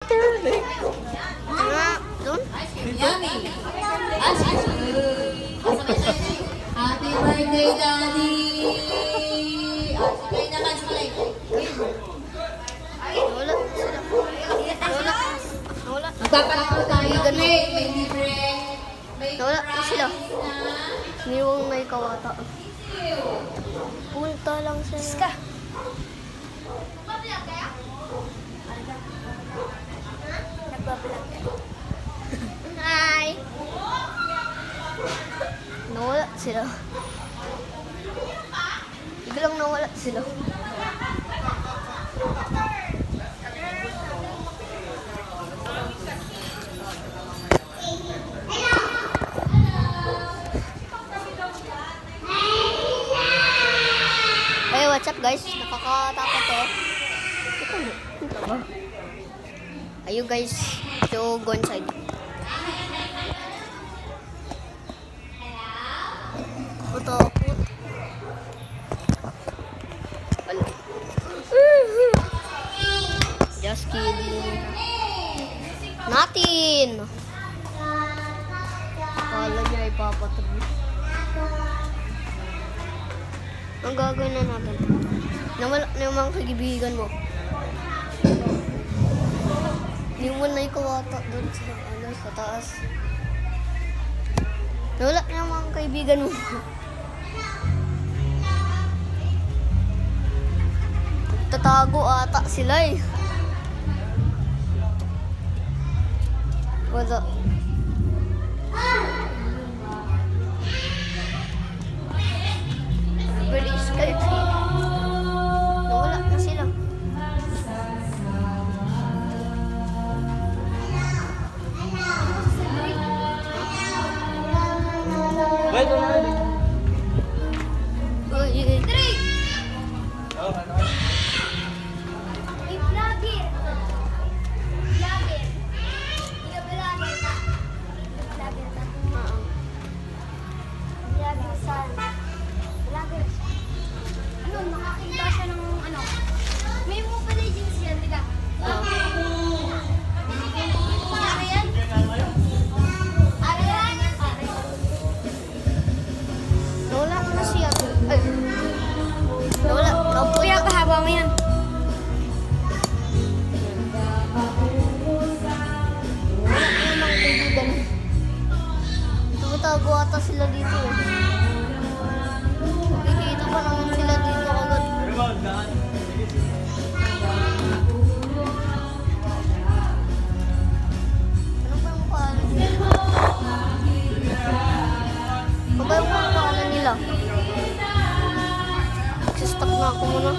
Later. Doon? Yummy. Happy birthday, Daddy. Sabay naman, sabay. Wala sila. Wala. Magpapalakaw tayo. May libre. Wala sila. Niwang may kawata. Punta lang sila. Ska. Nagbablog kayo. Hi! Nawala sila. Biglang nawala sila. Hey, what's up guys? Nakakatakot to. Ito ba? Ayo guys, so go inside. Takot. Just kidding. Natin. Akala niya ipapatuloy. Ang gagawin na natin. Nawala na yung mga kaibigan mo. Hindi mo na ikawata doon sa taas. Nawala na yung mga kaibigan mo. Tatago ata sila eh. Wala. Very scared. Nawala na sila. Wait, Nakakita siya ng ano. May Mobile Legends yan, di ka? Ano yan? Nawala na siya. Ay. Nawala. Kuya, kahaba mo yan. Wala na yung mga kaibigan. Tumatago ata sila dito eh. Kikita pa naman sila dito agad. Ano ba yung pangalan nila? Ano ba yung pangalan nila? Nagsistop na ako muna.